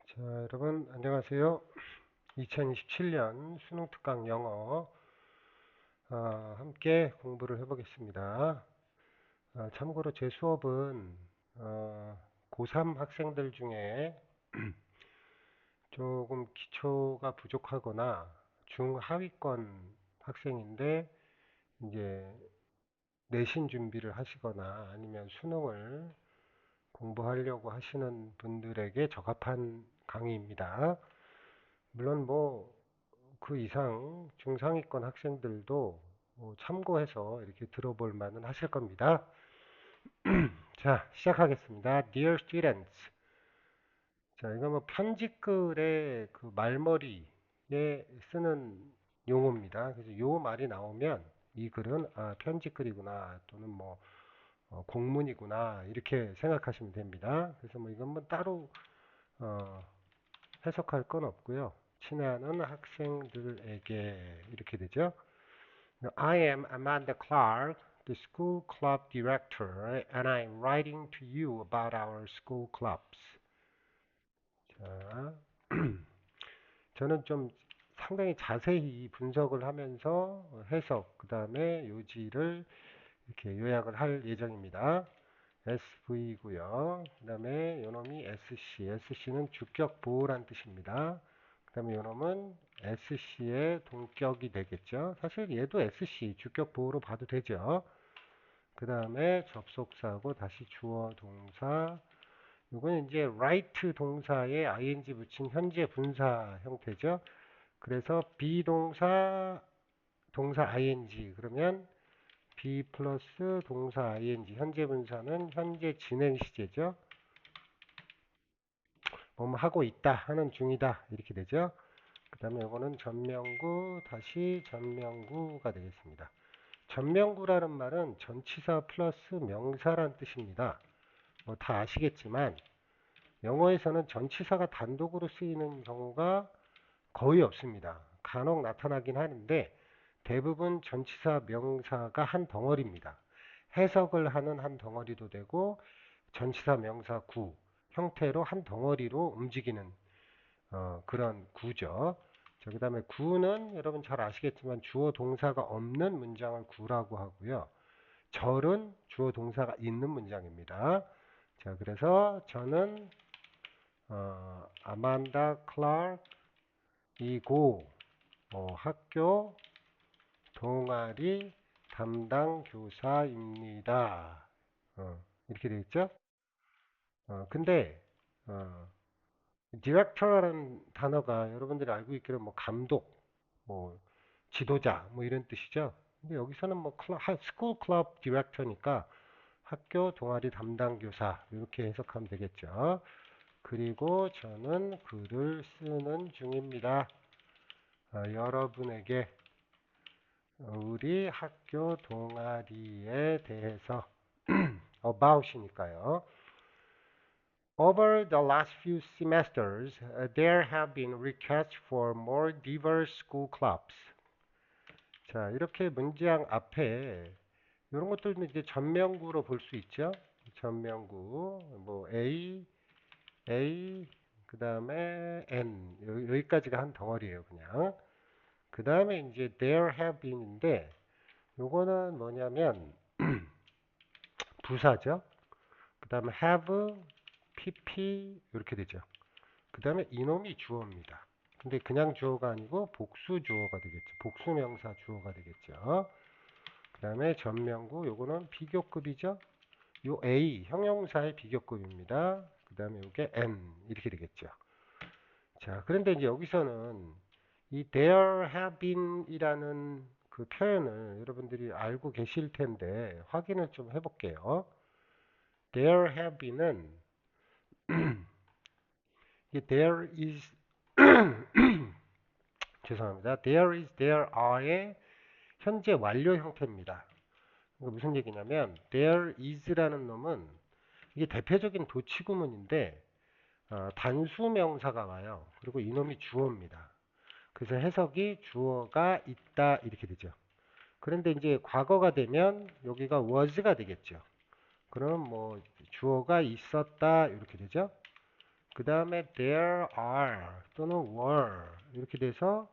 자, 여러분 안녕하세요. 2027년 수능 특강 영어 함께 공부를 해보겠습니다. 참고로 제 수업은 고3 학생들 중에 조금 기초가 부족하거나 중하위권 학생인데 이제 내신 준비를 하시거나 아니면 수능을 공부하려고 하시는 분들에게 적합한 강의입니다. 물론 뭐 그 이상 중상위권 학생들도 참고해서 이렇게 들어볼 만은 하실 겁니다. 자, 시작하겠습니다. Dear students. 자, 이거 뭐 편집글의 그 말머리에 쓰는 용어입니다. 그래서 요 말이 나오면 이 글은 편집글이구나 또는 뭐 공문이구나 이렇게 생각하시면 됩니다. 그래서 뭐 이건 뭐 따로 어, 해석할 건 없고요. 친애하는 학생들에게 이렇게 되죠. I am Amanda Clark, the school club director, and I'm writing to you about our school clubs. 자, 저는 좀 상당히 자세히 분석을 하면서 해석, 그 다음에 요지를 이렇게 요약을 할 예정입니다. SV고요. 그 다음에 요놈이 SC. SC는 주격 보호란 뜻입니다. 그 다음에 요놈은 SC의 동격이 되겠죠. 사실 얘도 SC, 주격 보호로 봐도 되죠. 그 다음에 접속사고 다시 주어 동사. 이건 이제 write 동사에 ing 붙인 현재 분사 형태죠. 그래서 비동사 동사 ing 그러면 be 플러스 동사 ing 현재 분사는 현재 진행 시제죠. 뭐뭐 하고 있다 하는 중이다 이렇게 되죠. 그 다음에 이거는 전명구 다시 전명구가 되겠습니다. 전명구라는 말은 전치사 플러스 명사란 뜻입니다. 뭐 다 아시겠지만 영어에서는 전치사가 단독으로 쓰이는 경우가 거의 없습니다. 간혹 나타나긴 하는데 대부분 전치사 명사가 한 덩어리입니다. 해석을 하는 한 덩어리도 되고 전치사 명사 구 형태로 한 덩어리로 움직이는 그런 구죠. 그 다음에 구는 여러분 잘 아시겠지만 주어 동사가 없는 문장을 구라고 하고요. 절은 주어 동사가 있는 문장입니다. 자, 그래서 저는 아만다 클락이고 학교 동아리 담당 교사입니다. 이렇게 되어 있죠? 근데 디렉터라는 단어가 여러분들이 알고 있기로 뭐 감독, 뭐 지도자, 뭐 이런 뜻이죠. 근데 여기서는 뭐 스쿨 클럽 디렉터니까 학교 동아리 담당 교사 이렇게 해석하면 되겠죠. 그리고 저는 글을 쓰는 중입니다. 여러분에게 우리 학교 동아리에 대해서 about이니까요. Over the last few semesters, there have been requests for more diverse school clubs. 자, 이렇게 문장 앞에 이런 것들도 이제 전명구로 볼 수 있죠. 전명구, 뭐 A, 그 다음에 N, 여기까지가 한 덩어리예요, 그냥. 그 다음에 이제 there have been인데, 요거는 뭐냐면 부사죠. 그 다음에 have, pp 이렇게 되죠. 그 다음에 이놈이 주어입니다. 근데 그냥 주어가 아니고 복수 주어가 되겠죠. 복수 명사 주어가 되겠죠. 그 다음에 전명구 요거는 비교급이죠. 요 A 형용사의 비교급입니다. 그 다음에 요게 N 이렇게 되겠죠. 자, 그런데 이제 여기서는 이 there have been 이라는 그 표현을 여러분들이 알고 계실 텐데 확인을 좀 해볼게요. there have been은 이 there is 죄송합니다. there is, there are의 현재 완료 형태입니다. 이거 무슨 얘기냐면 there is라는 놈은 이게 대표적인 도치구문인데 단수 명사가 와요. 그리고 이놈이 주어입니다. 그래서 해석이 주어가 있다 이렇게 되죠. 그런데 이제 과거가 되면 여기가 was가 되겠죠. 그럼 뭐 주어가 있었다 이렇게 되죠. 그 다음에 there are 또는 were 이렇게 돼서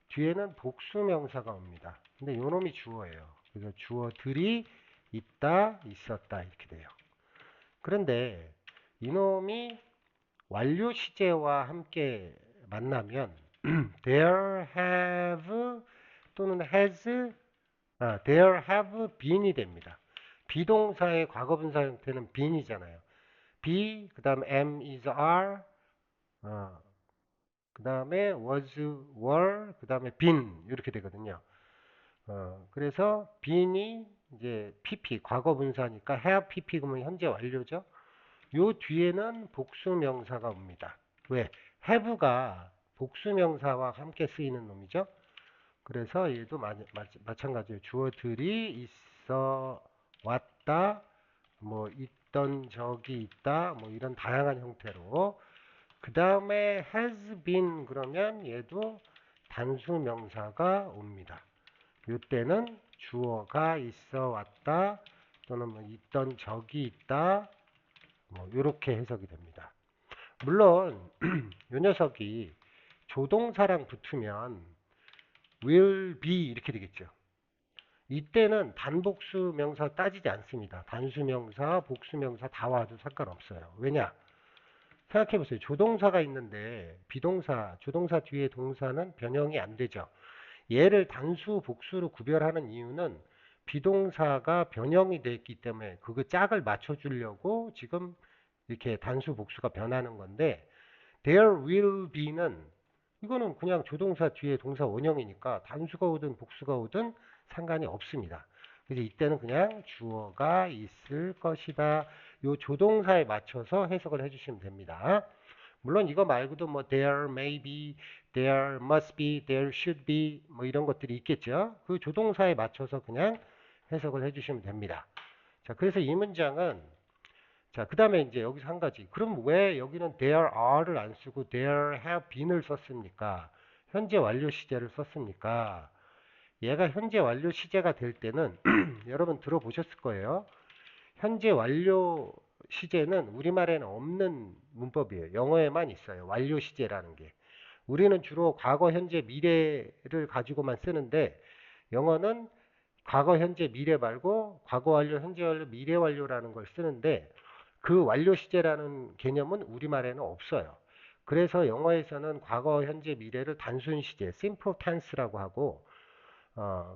뒤에는 복수명사가 옵니다. 근데 요놈이 주어예요. 그래서 주어들이 있다, 있었다 이렇게 돼요. 그런데 이놈이 완료 시제와 함께 만나면 there have 또는 there have been이 됩니다. 비동사의 과거분사 형태는 been이잖아요. be, 그 다음 am, is, are, 그 다음에 was, were, 그 다음에 been 이렇게 되거든요. 그래서 been이 이제 pp 과거분사니까 have pp 그러면 현재 완료죠. 요 뒤에는 복수명사가 옵니다. 왜? have가 복수명사와 함께 쓰이는 놈이죠. 그래서 얘도 마찬가지예요. 주어들이 있어 왔다, 뭐 있던 적이 있다, 뭐 이런 다양한 형태로. 그 다음에 has been 그러면 얘도 단수 명사가 옵니다. 이때는 주어가 있어 왔다 또는 뭐 있던 적이 있다 뭐 이렇게 해석이 됩니다. 물론 이 녀석이 조동사랑 붙으면 will be 이렇게 되겠죠. 이때는 단복수 명사 따지지 않습니다. 단수 명사, 복수 명사 다 와도 상관없어요. 왜냐? 생각해 보세요. 조동사가 있는데 비동사, 조동사 뒤에 동사는 변형이 안 되죠. 얘를 단수, 복수로 구별하는 이유는 비동사가 변형이 됐기 때문에 그거 짝을 맞춰주려고 지금 이렇게 단수, 복수가 변하는 건데 there will be는 이거는 그냥 조동사 뒤에 동사 원형이니까 단수가 오든 복수가 오든 상관이 없습니다. 그래서 이때는 그냥 주어가 있을 것이다. 요 조동사에 맞춰서 해석을 해주시면 됩니다. 물론 이거 말고도 뭐 there may be, there must be, there should be 뭐 이런 것들이 있겠죠. 그 조동사에 맞춰서 그냥 해석을 해주시면 됩니다. 자, 그래서 이 문장은 자, 그 다음에 이제 여기서 한 가지. 그럼 왜 여기는 there are를 안 쓰고 there have been을 썼습니까? 현재 완료 시제를 썼습니까? 얘가 현재 완료 시제가 될 때는 여러분 들어보셨을 거예요. 현재 완료 시제는 우리말에는 없는 문법이에요. 영어에만 있어요. 완료 시제라는 게. 우리는 주로 과거, 현재, 미래를 가지고만 쓰는데 영어는 과거, 현재, 미래 말고 과거 완료, 현재 완료, 미래 완료라는 걸 쓰는데 그 완료 시제라는 개념은 우리말에는 없어요. 그래서 영어에서는 과거, 현재, 미래를 단순 시제, simple tense라고 하고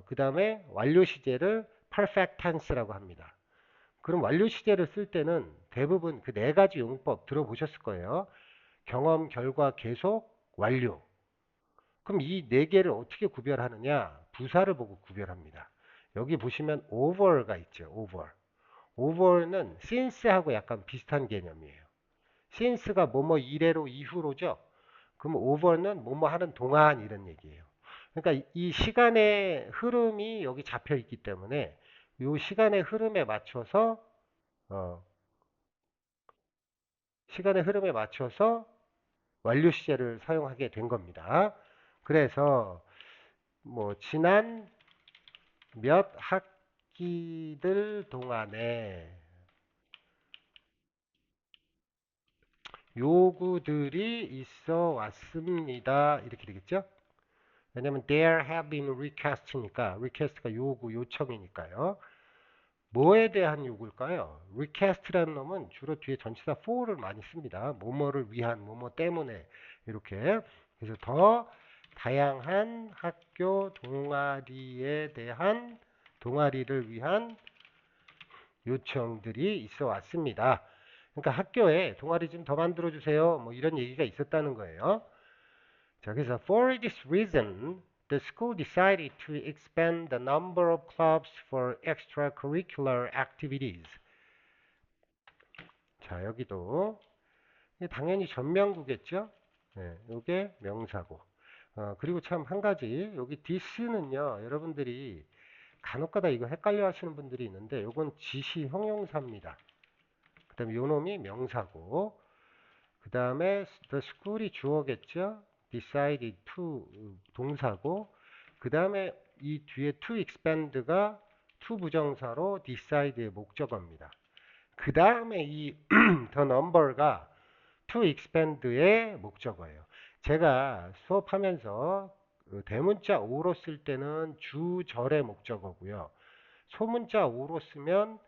그 다음에 완료 시제를 perfect tense라고 합니다. 그럼 완료 시제를 쓸 때는 대부분 그 네 가지 용법 들어보셨을 거예요. 경험, 결과, 계속, 완료. 그럼 이 네 개를 어떻게 구별하느냐? 부사를 보고 구별합니다. 여기 보시면 over가 있죠. over. over는 since하고 약간 비슷한 개념이에요. since가 뭐뭐 이래로 이후로죠. 그럼 over는 뭐뭐 하는 동안 이런 얘기예요. 그러니까 이 시간의 흐름이 여기 잡혀 있기 때문에 이 시간의 흐름에 맞춰서 어, 시간의 흐름에 맞춰서 완료 시제를 사용하게 된 겁니다. 그래서 뭐 지난 몇 학기들 동안에 요구들이 있어 왔습니다. 이렇게 되겠죠? 왜냐면 there have been request니까 request가 요구, 요청이니까요. 뭐에 대한 요구일까요? request라는 놈은 주로 뒤에 전치사 for를 많이 씁니다. 뭐뭐를 위한, 뭐뭐 때문에 이렇게. 그래서 더 다양한 학교 동아리에 대한 동아리를 위한 요청들이 있어 왔습니다. 그러니까 학교에 동아리 좀 더 만들어 주세요. 뭐 이런 얘기가 있었다는 거예요. 자, 그래서 for this reason, the school decided to expand the number of clubs for extracurricular activities. 자, 여기도 당연히 전명구겠죠? 네, 이게 명사고. 그리고 참 한 가지 여기 this는요, 여러분들이 간혹가다 이거 헷갈려 하시는 분들이 있는데 이건 지시 형용사입니다. 그 다음에 요 놈이 명사고 그 다음에 the school이 주어겠죠. decided to 동사고 그 다음에 이 뒤에 to expand가 to 부정사로 decide의 목적어입니다. 그 다음에 이 the number가 to expand의 목적어예요. 제가 수업하면서 그 대문자 o로 쓸 때는 주절의 목적어고요. 소문자 o로 쓰면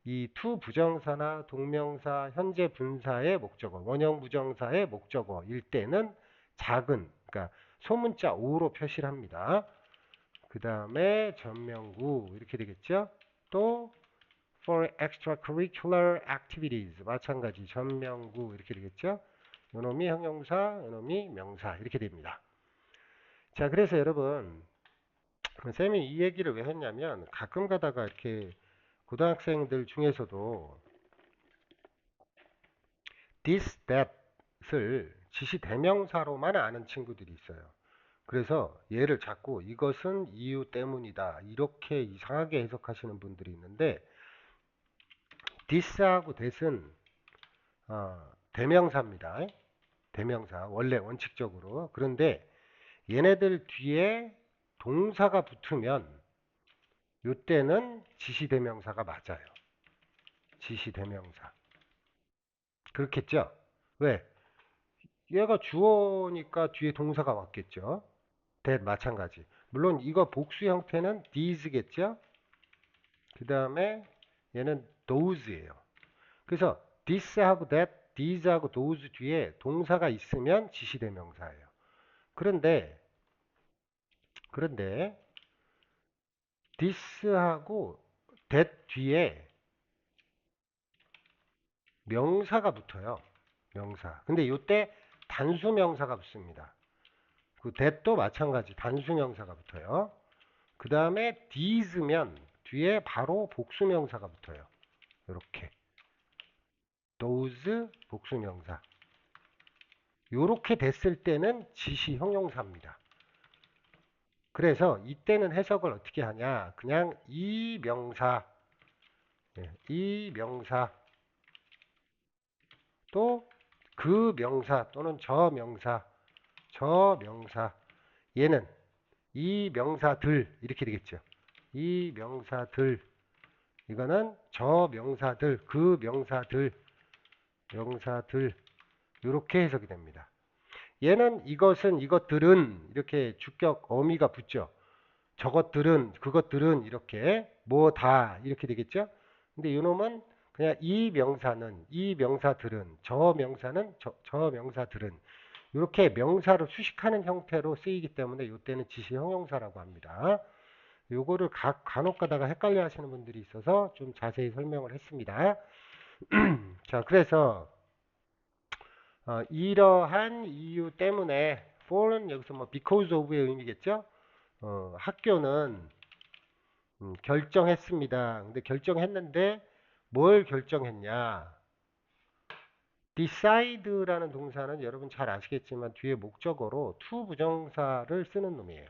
이 to 부정사나 동명사, 현재 분사의 목적어, 원형 부정사의 목적어일 때는 작은, 그러니까 소문자 o로 표시를 합니다. 그 다음에 전명구 이렇게 되겠죠. 또 for extracurricular activities 마찬가지 전명구 이렇게 되겠죠. 요놈이 형용사, 요놈이 명사 이렇게 됩니다. 자, 그래서 여러분 쌤이 이 얘기를 왜 했냐면 가끔 가다가 이렇게 고등학생들 중에서도 this, that을 지시 대명사로만 아는 친구들이 있어요. 그래서 얘를 자꾸 이것은 이유 때문이다 이렇게 이상하게 해석하시는 분들이 있는데 this하고 that은 대명사입니다. 대명사 원래 원칙적으로. 그런데 얘네들 뒤에 동사가 붙으면 이때는 지시대명사가 맞아요. 지시대명사. 그렇겠죠? 왜? 얘가 주어니까 뒤에 동사가 왔겠죠? that 마찬가지. 물론 이거 복수 형태는 these겠죠? 그 다음에 얘는 those예요. 그래서 this하고 that, these하고 those 뒤에 동사가 있으면 지시대명사예요. 그런데 this하고 that 뒤에 명사가 붙어요. 명사. 근데 이때 단수 명사가 붙습니다. 그 that도 마찬가지 단수 명사가 붙어요. 그 다음에 these면 뒤에 바로 복수 명사가 붙어요. 이렇게 those 복수 명사. 이렇게 됐을 때는 지시 형용사입니다. 그래서 이때는 해석을 어떻게 하냐? 그냥 이 명사, 이 명사 또 그 명사 또는 저 명사, 얘는 이 명사들 이렇게 되겠죠. 이 명사들 이거는 저 명사들, 그 명사들, 명사들 이렇게 해석이 됩니다. 얘는 이것은 이것들은 이렇게 주격 어미가 붙죠. 저것들은 그것들은 이렇게 뭐 다 이렇게 되겠죠. 근데 이놈은 그냥 이 명사는 이 명사들은 저 명사는 저 명사들은 이렇게 명사를 수식하는 형태로 쓰이기 때문에 이때는 지시 형용사라고 합니다. 요거를 간혹 가다가 헷갈려 하시는 분들이 있어서 좀 자세히 설명을 했습니다. 자, 그래서 이러한 이유 때문에 for는 여기서 뭐 because of의 의미겠죠. 학교는 결정했습니다. 근데 결정했는데 뭘 결정했냐? decide라는 동사는 여러분 잘 아시겠지만 뒤에 목적어로 to 부정사를 쓰는 놈이에요.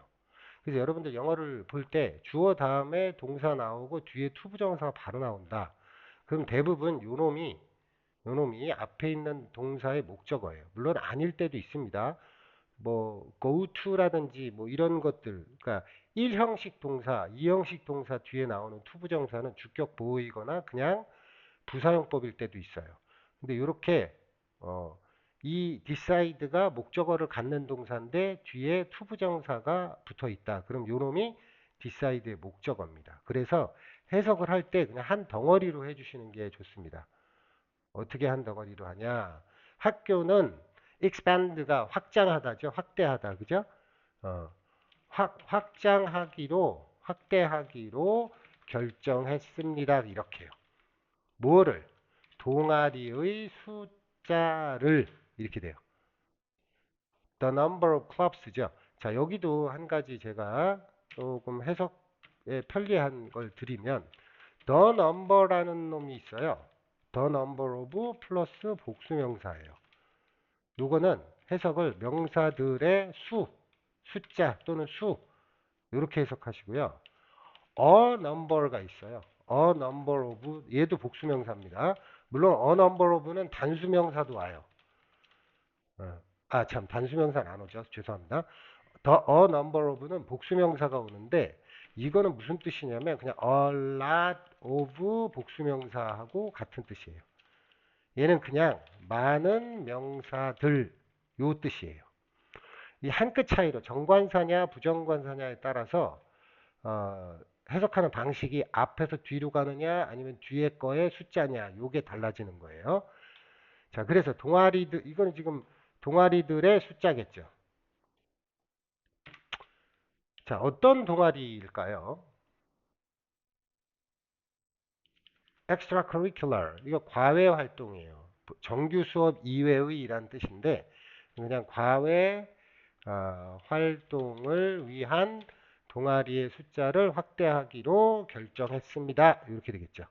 그래서 여러분들 영어를 볼 때 주어 다음에 동사 나오고 뒤에 to 부정사가 바로 나온다. 그럼 대부분 요놈이 앞에 있는 동사의 목적어예요. 물론 아닐 때도 있습니다. 뭐 go to라든지 뭐 이런 것들, 그러니까 1형식 동사, 2형식 동사 뒤에 나오는 to 부정사는 주격 보호이거나 그냥 부사용법일 때도 있어요. 근데 이렇게 이 decide가 목적어를 갖는 동사인데 뒤에 to 부정사가 붙어 있다. 그럼 요놈이 decide의 목적어입니다. 그래서 해석을 할 때 그냥 한 덩어리로 해주시는 게 좋습니다. 어떻게 한 덩어리로 하냐? 학교는 expand가 확장하다죠. 확대하다. 그죠? 확대하기로 결정했습니다. 이렇게요. 뭐를? 동아리의 숫자를 이렇게 돼요. The number of clubs죠. 자, 여기도 한 가지 제가 조금 해석에 편리한 걸 드리면 the number라는 놈이 있어요. the number of 플러스 복수명사예요. 요거는 해석을 명사들의 숫자 또는 수 이렇게 해석하시고요. a number가 있어요. a number of 얘도 복수명사입니다. 물론 a number of는 단수명사도 와요. 참 단수명사는 안 오죠. 죄송합니다. a number of는 복수명사가 오는데 이거는 무슨 뜻이냐면 그냥 a lot of 복수명사하고 같은 뜻이에요. 얘는 그냥 많은 명사들 요 뜻이에요. 이 한 끗 차이로 정관사냐 부정관사냐에 따라서 해석하는 방식이 앞에서 뒤로 가느냐 아니면 뒤에 거의 숫자냐 요게 달라지는 거예요. 자, 그래서 동아리들 이거는 지금 동아리들의 숫자겠죠. 자, 어떤 동아리일까요? extracurricular 이거 과외 활동이에요. 정규 수업 이외의 이란 뜻인데 그냥 과외 활동을 위한 동아리의 숫자를 확대하기로 결정했습니다. 이렇게 되겠죠.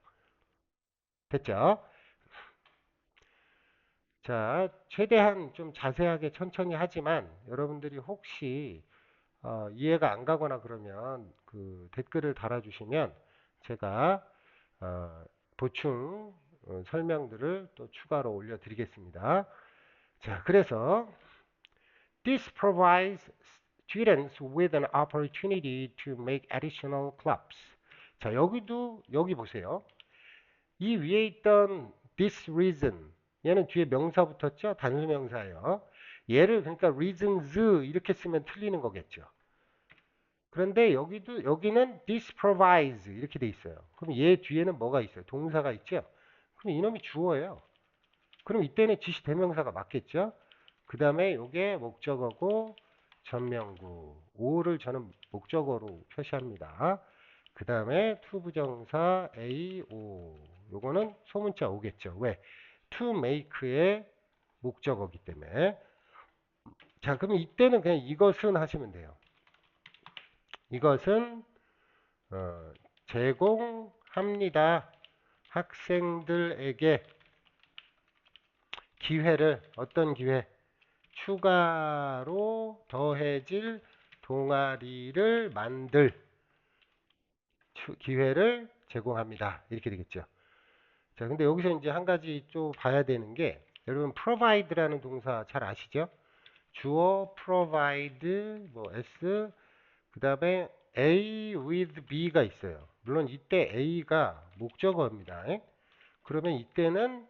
됐죠? 자, 최대한 좀 자세하게 천천히 하지만 여러분들이 혹시 이해가 안 가거나 그러면 그 댓글을 달아주시면 제가 어, 보충 설명들을 또 추가로 올려드리겠습니다. 자, 그래서 this provides students with an opportunity to make additional clubs. 자, 여기 보세요. 이 위에 있던 this reason 얘는 뒤에 명사 붙었죠? 단수 명사예요. 얘를 그러니까 reasons 이렇게 쓰면 틀리는 거겠죠. 그런데 여기는 this provides 이렇게 돼 있어요. 그럼 얘 뒤에는 뭐가 있어요? 동사가 있죠? 그럼 이놈이 주어예요. 그럼 이때는 지시 대명사가 맞겠죠? 그 다음에 요게 목적어고 전명구 5를 저는 목적어로 표시합니다. 그 다음에 to 부정사 A, O 요거는 소문자 오겠죠. 왜? to make의 목적어기 때문에. 자, 그럼 이때는 그냥 이것은 하시면 돼요. 이것은 어, 제공합니다. 학생들에게 기회를 어떤 기회? 추가로 더해질 동아리를 만들 기회를 제공합니다. 이렇게 되겠죠. 자, 근데 여기서 이제 한 가지 좀 봐야 되는 게 여러분 provide라는 동사 잘 아시죠? 주어 provide 뭐 s 그다음에 A with B가 있어요. 물론 이때 A가 목적어입니다. 그러면 이때는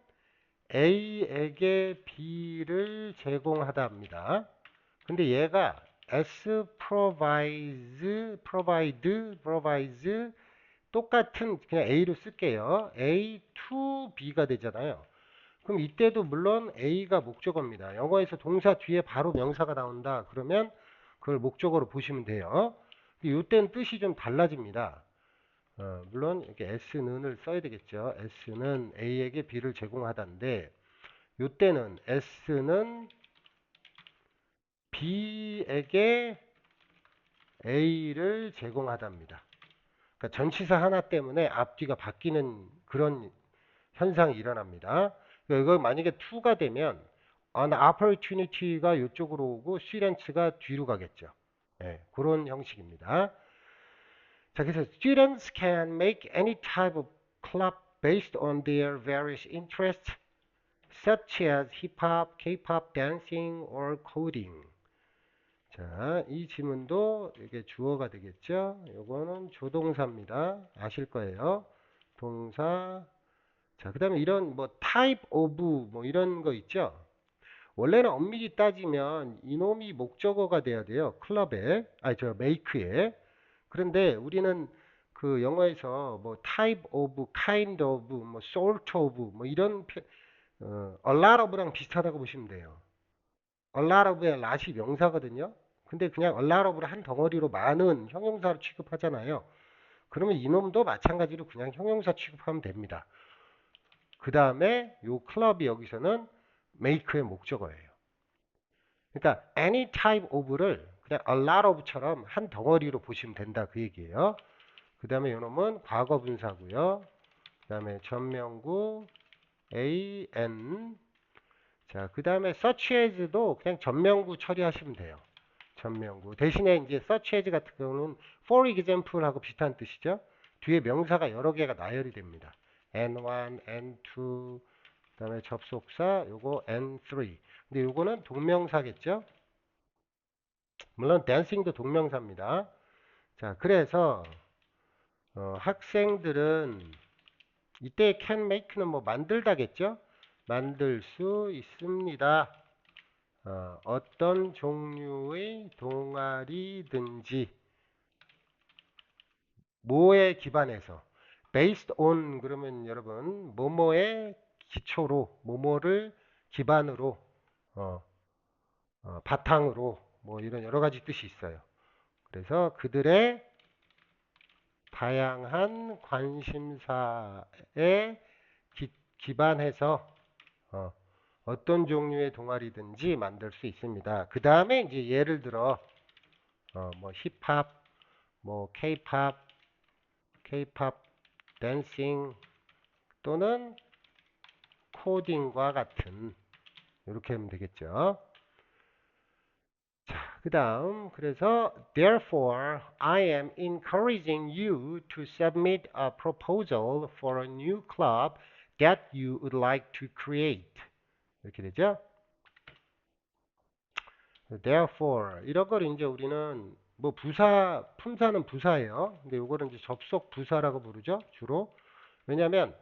A에게 B를 제공하다 합니다. 근데 얘가 S provides 똑같은 그냥 A로 쓸게요. A to B가 되잖아요. 그럼 이때도 물론 A가 목적어입니다. 영어에서 동사 뒤에 바로 명사가 나온다. 그러면 그걸 목적어로 보시면 돼요. 이때는 뜻이 좀 달라집니다. 물론 이렇게 S는을 써야 되겠죠. S는 A에게 B를 제공하다인데 이때는 S는 B에게 A를 제공하답니다. 그러니까 전치사 하나 때문에 앞뒤가 바뀌는 그런 현상이 일어납니다. 그러니까 이거 만약에 to가 되면 an opportunity가 이쪽으로 오고 students가 뒤로 가겠죠. 네, 그런 형식입니다. 자, 그래서 students can make any type of club based on their various interests, such as hip hop, K-pop, dancing, or coding. 자, 이 지문도 이게 주어가 되겠죠? 요거는 조동사입니다. 아실 거예요. 동사. 자, 그 다음에 이런 뭐 type of 뭐 이런 거 있죠? 원래는 엄밀히 따지면 이놈이 목적어가 돼야 돼요. 클럽에, 아니 저 make에. 그런데 우리는 그 영어에서 뭐 type of, kind of, 뭐 sort of 뭐 이런 a lot of랑 비슷하다고 보시면 돼요. a lot of의 lot이 명사거든요. 근데 그냥 a lot of를 한 덩어리로 많은 형용사로 취급하잖아요. 그러면 이놈도 마찬가지로 그냥 형용사 취급하면 됩니다. 그 다음에 요 클럽이 여기서는 make의 목적어예요. 그러니까 any type of를 그냥 a lot of처럼 한 덩어리로 보시면 된다 그 얘기예요. 그 다음에 요놈은 과거 분사고요. 그 다음에 전명구 an. 자, 그 다음에 such as도 그냥 전명구 처리하시면 돼요. 전명구 대신에 이제 such as 같은 경우는 for example 하고 비슷한 뜻이죠. 뒤에 명사가 여러 개가 나열이 됩니다. n1, n2, 그다음에 접속사 요거 n3. 근데 요거는 동명사겠죠? 물론 dancing도 동명사입니다. 자, 그래서 학생들은 이때 can make는 뭐 만들다겠죠? 만들 수 있습니다. 어떤 종류의 동아리든지 뭐에 기반해서 based on 그러면 여러분 뭐뭐의 기초로 뭐뭐를 기반으로 어, 바탕으로 뭐 이런 여러 가지 뜻이 있어요. 그래서 그들의 다양한 관심사에 기반해서 어, 어떤 종류의 동아리든지 만들 수 있습니다. 그 다음에 이제 예를 들어 뭐 힙합, 뭐 케이팝 댄싱 또는 코딩과 같은 이렇게 하면 되겠죠. 자, 그 다음 그래서 therefore I am encouraging you to submit a proposal for a new club that you would like to create. 이렇게 되죠. therefore 이런 걸 이제 우리는 뭐 부사 품사는 부사예요. 근데 요거는 이제 접속 부사라고 부르죠. 주로. 왜냐하면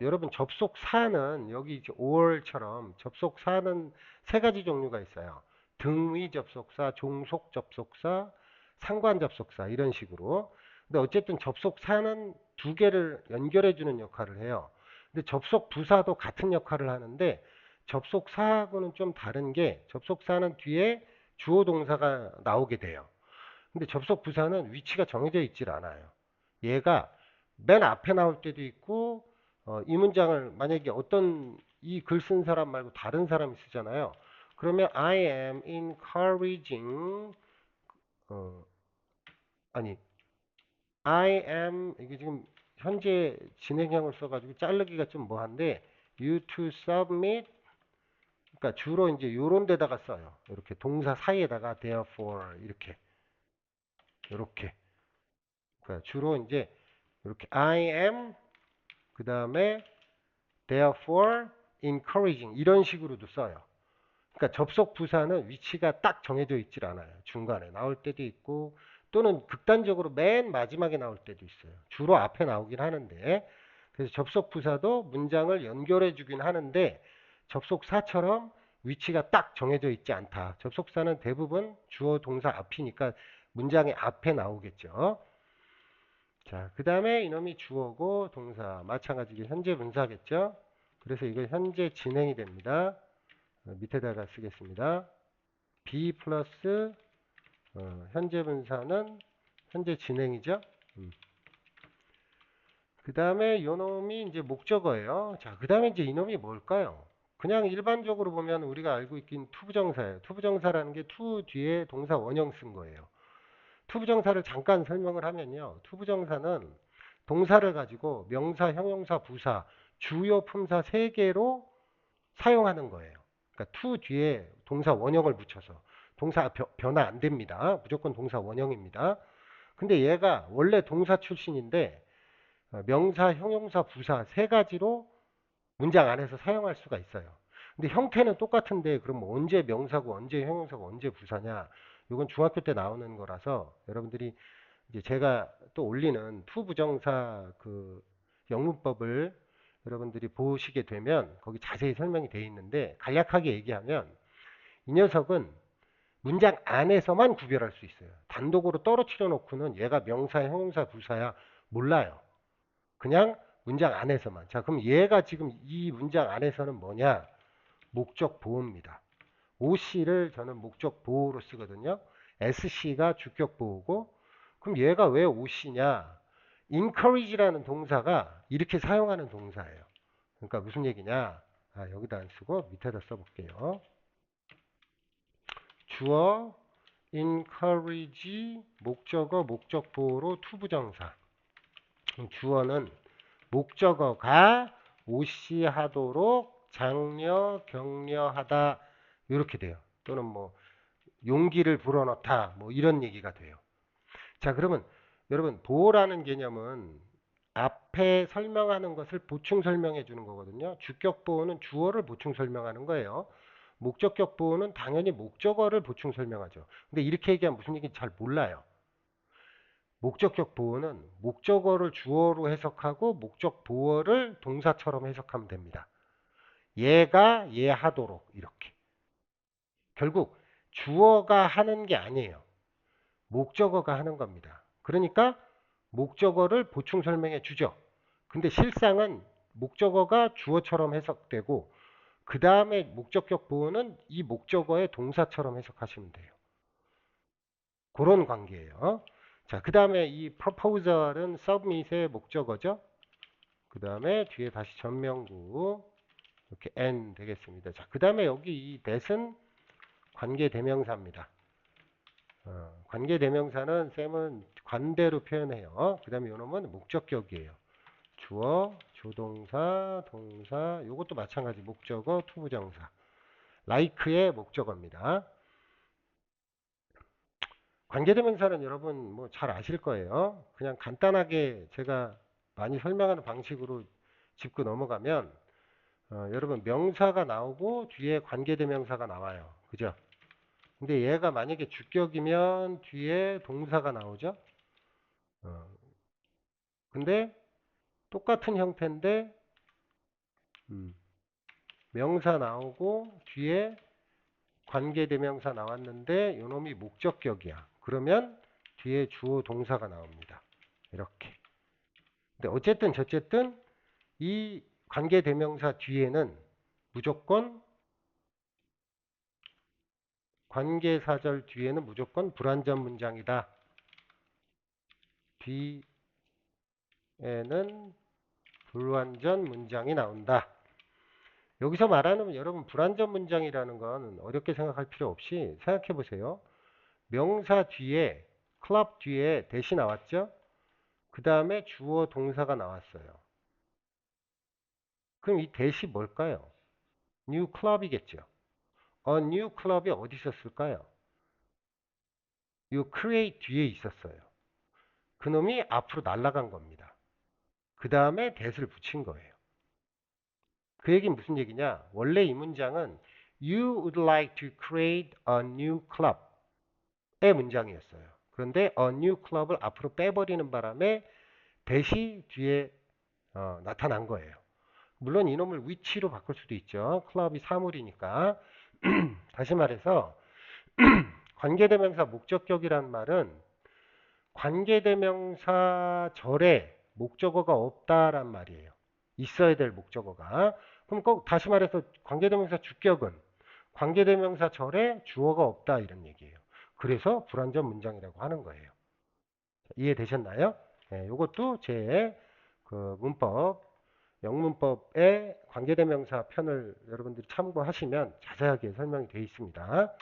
여러분 접속사는 여기 이제 or처럼 접속사는 세 가지 종류가 있어요. 등위 접속사, 종속 접속사, 상관 접속사 이런 식으로. 근데 어쨌든 접속사는 두 개를 연결해 주는 역할을 해요. 근데 접속 부사도 같은 역할을 하는데 접속사하고는 좀 다른 게 접속사는 뒤에 주어 동사가 나오게 돼요. 근데 접속 부사는 위치가 정해져 있질 않아요. 얘가 맨 앞에 나올 때도 있고 이 문장을 만약에 어떤 이 글 쓴 사람 말고 다른 사람이 쓰잖아요. 그러면 I am encouraging 어, 아니 I am 이게 지금 현재 진행형을 써가지고 자르기가 좀 뭐한데 you to submit 그러니까 주로 이제 요런 데다가 써요. 이렇게 동사 사이에다가 therefore 이렇게 그러니까 주로 이제 이렇게 I am 그 다음에 therefore encouraging 이런 식으로도 써요. 그러니까 접속 부사는 위치가 딱 정해져 있질 않아요. 중간에 나올 때도 있고 또는 극단적으로 맨 마지막에 나올 때도 있어요. 주로 앞에 나오긴 하는데 그래서 접속 부사도 문장을 연결해 주긴 하는데 접속사처럼 위치가 딱 정해져 있지 않다. 접속사는 대부분 주어 동사 앞이니까 문장의 앞에 나오겠죠. 자, 그 다음에 이놈이 주어고 동사 마찬가지로 현재 분사겠죠. 그래서 이거 현재 진행이 됩니다. 밑에다가 쓰겠습니다. be 플러스 현재 분사는 현재 진행이죠. 그 다음에 이놈이 이제 목적어예요. 자, 그 다음에 이제 이놈이 뭘까요? 그냥 일반적으로 보면 우리가 알고 있긴 투부정사예요. 투부정사라는 게 to 뒤에 동사 원형 쓴 거예요. 투부정사를 잠깐 설명을 하면요. 투부정사는 동사를 가지고 명사, 형용사, 부사, 주요 품사 3개로 사용하는 거예요. 그러니까 to 뒤에 동사 원형을 붙여서 동사 변화 안 됩니다. 무조건 동사 원형입니다. 근데 얘가 원래 동사 출신인데 명사, 형용사, 부사 3가지로 문장 안에서 사용할 수가 있어요. 근데 형태는 똑같은데 그럼 언제 명사고 언제 형용사고 언제 부사냐? 이건 중학교 때 나오는 거라서 여러분들이 이제 제가 또 올리는 투부정사 그 영문법을 여러분들이 보시게 되면 거기 자세히 설명이 되어 있는데 간략하게 얘기하면 이 녀석은 문장 안에서만 구별할 수 있어요. 단독으로 떨어뜨려 놓고는 얘가 명사, 형용사, 부사야 몰라요. 그냥 문장 안에서만. 자, 그럼 얘가 지금 이 문장 안에서는 뭐냐? 목적 보호입니다. OC를 저는 목적 보호로 쓰거든요. SC가 주격 보호고 그럼 얘가 왜 OC냐? encourage라는 동사가 이렇게 사용하는 동사예요. 그러니까 무슨 얘기냐? 여기다 안 쓰고 밑에다 써볼게요. 주어 encourage 목적어 목적 보호로 투부정사. 주어는 목적어가 OC하도록 장려 격려하다 이렇게 돼요. 또는 뭐 용기를 불어넣다 뭐 이런 얘기가 돼요. 자, 그러면 여러분 보호라는 개념은 앞에 설명하는 것을 보충 설명해 주는 거거든요. 주격 보호는 주어를 보충 설명하는 거예요. 목적격 보호는 당연히 목적어를 보충 설명하죠. 근데 이렇게 얘기하면 무슨 얘기인지 잘 몰라요. 목적격 보호는 목적어를 주어로 해석하고 목적 보어를 동사처럼 해석하면 됩니다. 얘가 얘 하도록 이렇게. 결국 주어가 하는 게 아니에요. 목적어가 하는 겁니다. 그러니까 목적어를 보충 설명해 주죠. 근데 실상은 목적어가 주어처럼 해석되고 그 다음에 목적격 보호는 이 목적어의 동사처럼 해석하시면 돼요. 그런 관계예요. 자, 그 다음에 이 proposal은 submit의 목적어죠. 그 다음에 뒤에 다시 전명구 이렇게 n 되겠습니다. 자, 그 다음에 여기 이 that은 관계대명사입니다. 관계대명사는 쌤은 관대로 표현해요. 그 다음에 요놈은 목적격이에요. 주어, 조동사, 동사, 요것도 마찬가지 목적어, 투부정사. like의 목적어입니다. 관계대명사는 여러분 뭐 잘 아실 거예요. 그냥 간단하게 제가 많이 설명하는 방식으로 짚고 넘어가면 여러분 명사가 나오고 뒤에 관계대명사가 나와요. 그죠? 근데 얘가 만약에 주격이면 뒤에 동사가 나오죠? 어, 근데 똑같은 형태인데 음, 명사 나오고 뒤에 관계대명사 나왔는데 요놈이 목적격이야. 그러면 뒤에 주어 동사가 나옵니다. 이렇게. 근데 어쨌든 저쨌든 이 관계대명사 뒤에는 무조건 관계사절 뒤에는 무조건 불완전 문장이다. 뒤에는 불완전 문장이 나온다. 여기서 말하는 여러분 불완전 문장이라는 건 어렵게 생각할 필요 없이 생각해 보세요. 명사 뒤에 클럽 뒤에 대시 나왔죠? 그 다음에 주어 동사가 나왔어요. 그럼 이 대시 뭘까요? new club이겠죠. new club이 어디 있었을까요? 이 create 뒤에 있었어요. 그놈이 앞으로 날아간 겁니다. 그 다음에 that을 붙인 거예요. 그 얘기는 무슨 얘기냐? 원래 이 문장은 You would like to create a new club의 문장이었어요. 그런데 a new club을 앞으로 빼버리는 바람에 that이 뒤에 나타난 거예요. 물론 이놈을 위치로 바꿀 수도 있죠. 클럽이 사물이니까. 다시 말해서 관계대명사 목적격이란 말은 관계대명사 절에 목적어가 없다란 말이에요. 있어야 될 목적어가. 그럼 꼭 다시 말해서 관계대명사 주격은 관계대명사 절에 주어가 없다 이런 얘기예요. 그래서 불완전 문장이라고 하는 거예요. 이해되셨나요? 네, 이것도 제 그 문법, 영문법의 관계대명사 편을 여러분들이 참고하시면 자세하게 설명이 되어 있습니다.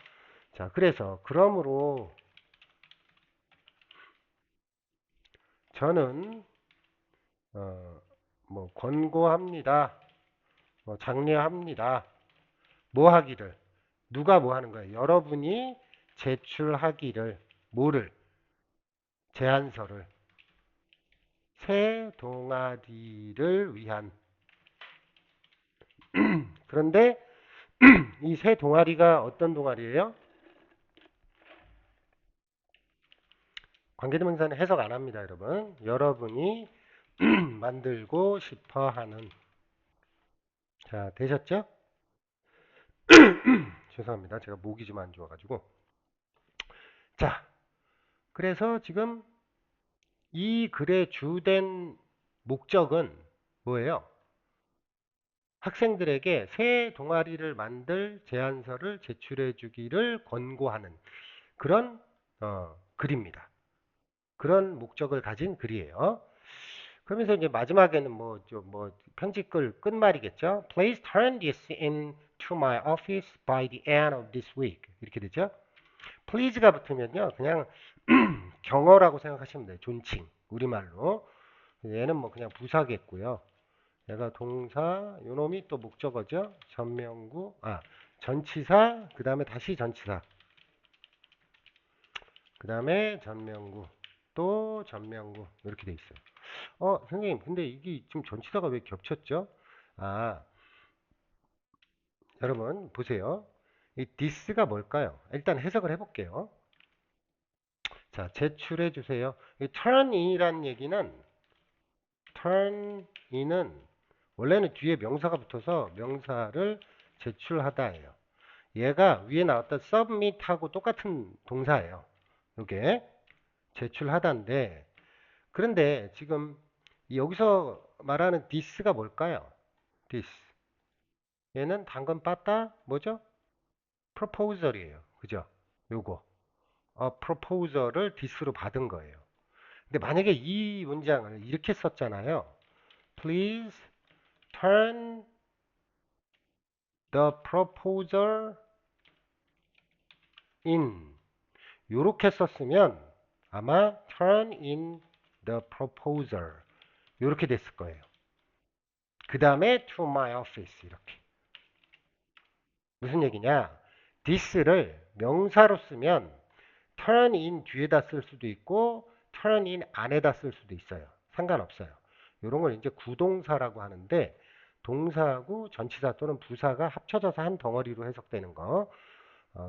자, 그래서 그러므로 저는 뭐 권고합니다. 뭐 장려합니다. 뭐 하기를? 누가 뭐 하는 거예요? 여러분이 제출하기를 뭐를? 제안서를 새 동아리를 위한 그런데 이 새 동아리가 어떤 동아리예요? 관계대명사는 해석 안 합니다, 여러분. 여러분이 만들고 싶어 하는. 자, 되셨죠? 죄송합니다. 제가 목이 좀 안 좋아가지고. 자, 그래서 지금 이 글의 주된 목적은 뭐예요? 학생들에게 새 동아리를 만들 제안서를 제출해 주기를 권고하는 그런 글입니다. 그런 목적을 가진 글이에요. 그러면서 이제 마지막에는 뭐 편집글 끝말이겠죠. Please turn this in to my office by the end of this week. 이렇게 되죠. please가 붙으면요. 그냥 경어라고 생각하시면 돼요. 존칭. 우리말로. 얘는 뭐 그냥 부사겠고요. 얘가 동사, 요놈이 또 목적어죠. 전명구, 전치사, 그 다음에 다시 전치사. 그 다음에 전명구, 또 전명구. 이렇게 돼 있어요. 선생님, 근데 이게 지금 전치사가 왜 겹쳤죠? 아, 여러분, 보세요. 이 this가 뭘까요? 일단 해석을 해볼게요. 자, 제출해 주세요. 이 turn in이라는 얘기는 turn in은 원래는 뒤에 명사가 붙어서 명사를 제출하다예요. 얘가 위에 나왔던 submit하고 똑같은 동사예요. 이게 제출하다인데, 그런데 지금 여기서 말하는 this가 뭘까요? this. 얘는 당근 빠따 뭐죠? proposal이에요. 그죠? 요거. proposal을 this로 받은 거예요. 근데 만약에 이 문장을 이렇게 썼잖아요. Please turn the proposal in. 요렇게 썼으면 아마 turn in the proposal 요렇게 됐을 거예요. 그 다음에 to my office 이렇게. 무슨 얘기냐? this를 명사로 쓰면 turn in 뒤에다 쓸 수도 있고 turn in 안에다 쓸 수도 있어요. 상관없어요. 이런 걸 이제 구동사라고 하는데 동사하고 전치사 또는 부사가 합쳐져서 한 덩어리로 해석되는 거.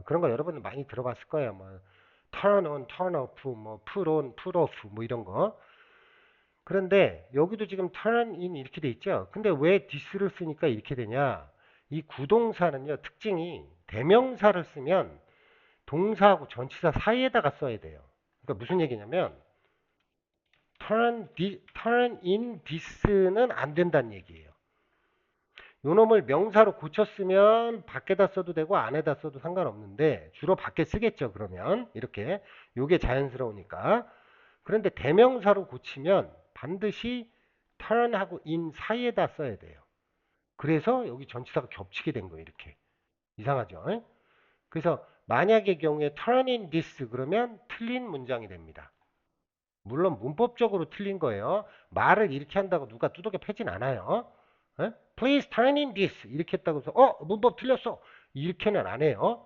그런 거 여러분들 많이 들어봤을 거예요. 뭐 turn on, turn off, 뭐 put on, put off 뭐 이런 거. 그런데 여기도 지금 turn in 이렇게 돼 있죠. 근데 왜 this를 쓰니까 이렇게 되냐? 이 구동사는요, 특징이 대명사를 쓰면 동사하고 전치사 사이에다가 써야 돼요. 그러니까 무슨 얘기냐면 turn in this는 안 된다는 얘기예요. 요놈을 명사로 고쳤으면 밖에다 써도 되고 안에다 써도 상관없는데 주로 밖에 쓰겠죠. 그러면 이렇게 요게 자연스러우니까. 그런데 대명사로 고치면 반드시 turn하고 in 사이에다 써야 돼요. 그래서 여기 전치사가 겹치게 된 거예요. 이렇게. 이상하죠? 그래서 만약의 경우에 turn in this 그러면 틀린 문장이 됩니다. 물론 문법적으로 틀린 거예요. 말을 이렇게 한다고 누가 두들겨 패진 않아요. Please turn in this 이렇게 했다고 해서 문법 틀렸어 이렇게는 안 해요.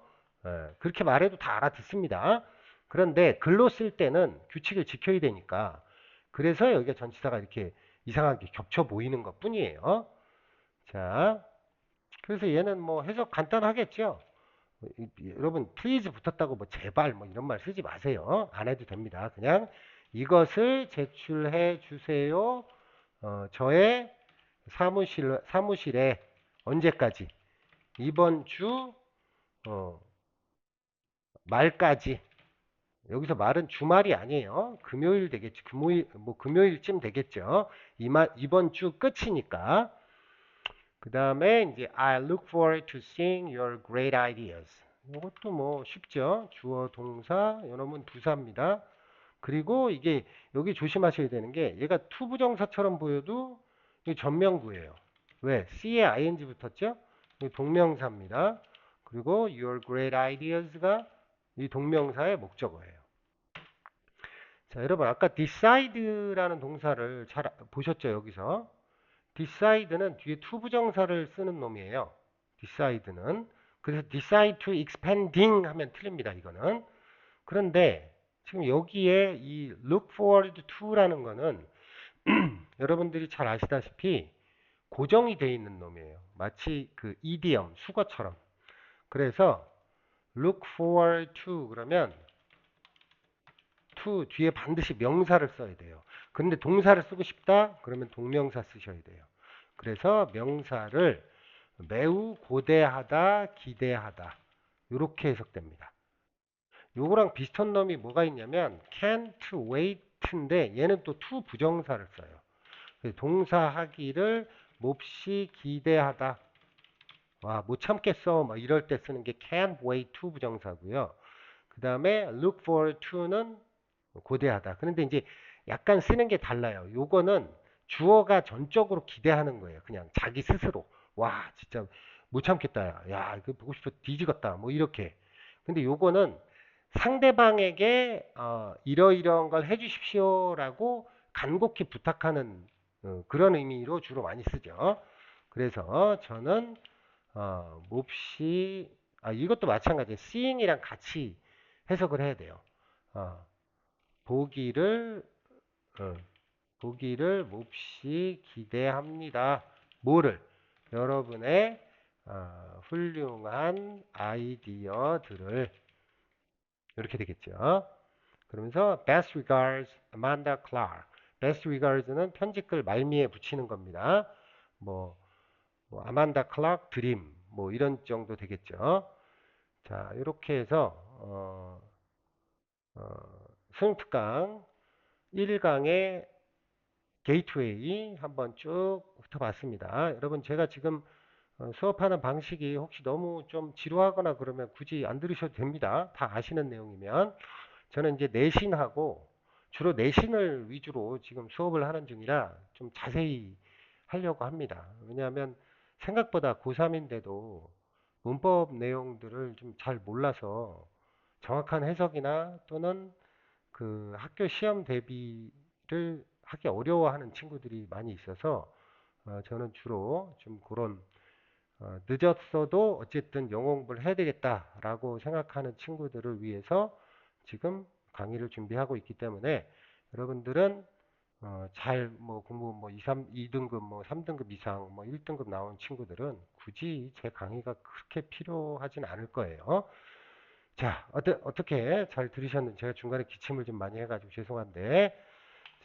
그렇게 말해도 다 알아듣습니다. 그런데 글로 쓸 때는 규칙을 지켜야 되니까 그래서 여기가 전치사가 이렇게 이상하게 겹쳐 보이는 것 뿐이에요. 자, 그래서 얘는 뭐 해석 간단하겠죠. 여러분 please 붙었다고 뭐 제발 뭐 이런 말 쓰지 마세요. 안 해도 됩니다. 그냥 이것을 제출해 주세요. 저의 사무실에 언제까지? 이번 주 어, 말까지. 여기서 말은 주말이 아니에요. 금요일 되겠지. 금요일쯤 되겠죠. 이번 주 끝이니까. 그 다음에 이제 I look forward to seeing your great ideas. 이것도 뭐 쉽죠. 주어, 동사, 요놈은 부사입니다. 그리고 이게 여기 조심하셔야 되는 게 얘가 투부정사처럼 보여도 이게 전명구예요. 왜? C에 ing 붙었죠? 이 동명사입니다. 그리고 your great ideas가 이 동명사의 목적어예요. 자, 여러분 아까 decide라는 동사를 잘 보셨죠? 여기서 decide는 뒤에 투부정사를 쓰는 놈이에요. decide는. 그래서 decide to expanding 하면 틀립니다. 이거는. 그런데 지금 여기에 이 look forward to라는 거는 여러분들이 잘 아시다시피 고정이 되어 있는 놈이에요. 마치 그 idiom, 수거처럼. 그래서 look forward to 그러면 to 뒤에 반드시 명사를 써야 돼요. 그런데 동사를 쓰고 싶다? 그러면 동명사 쓰셔야 돼요. 그래서 명사를 매우 고대하다, 기대하다. 이렇게 해석됩니다. 요거랑 비슷한 놈이 뭐가 있냐면 can't wait인데 얘는 또 to 부정사를 써요. 동사 하기를 몹시 기대하다. 와, 못 참겠어. 막 이럴 때 쓰는 게 can't wait to 부정사고요. 그 다음에 look forward to는 고대하다. 그런데 이제 약간 쓰는 게 달라요. 요거는 주어가 전적으로 기대하는 거예요. 그냥 자기 스스로. 와, 진짜 못 참겠다. 야, 이거 보고 싶어 뒤지겠다. 뭐 이렇게. 근데 요거는 상대방에게 이러이러한 걸 해주십시오라고 간곡히 부탁하는 그런 의미로 주로 많이 쓰죠. 그래서 저는 몹시 이것도 마찬가지예요. seeing이랑 같이 해석을 해야 돼요. 어, 보기를 어, 보기를 몹시 기대합니다. 뭐를? 여러분의 훌륭한 아이디어들을 이렇게 되겠죠. 그러면서 best regards Amanda Clark. best regards는 편집글 말미에 붙이는 겁니다. 뭐, 아만다 클락 드림, 뭐 이런 정도 되겠죠. 자, 이렇게 해서, 어, 수능특강 1강의 게이트웨이 한번 쭉 훑어봤습니다. 여러분, 제가 지금 수업하는 방식이 혹시 너무 좀 지루하거나 그러면 굳이 안 들으셔도 됩니다. 다 아시는 내용이면. 저는 이제 내신하고 주로 내신을 위주로 지금 수업을 하는 중이라 좀 자세히 하려고 합니다. 왜냐하면 생각보다 고3인데도 문법 내용들을 좀 잘 몰라서 정확한 해석이나 또는 그 학교 시험 대비를 하기 어려워하는 친구들이 많이 있어서 저는 주로 좀 그런 늦었어도 어쨌든 영어 공부를 해야 되겠다라고 생각하는 친구들을 위해서 지금 강의를 준비하고 있기 때문에 여러분들은 잘 뭐 공부 뭐 2, 3, 2등급 뭐 3등급 이상 뭐 1등급 나온 친구들은 굳이 제 강의가 그렇게 필요하진 않을 거예요. 자, 어떻게 잘 들으셨는지 제가 중간에 기침을 좀 많이 해가지고 죄송한데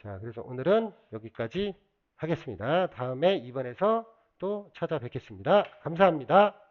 자, 그래서 오늘은 여기까지 하겠습니다. 다음에 2번에서 또 찾아뵙겠습니다. 감사합니다.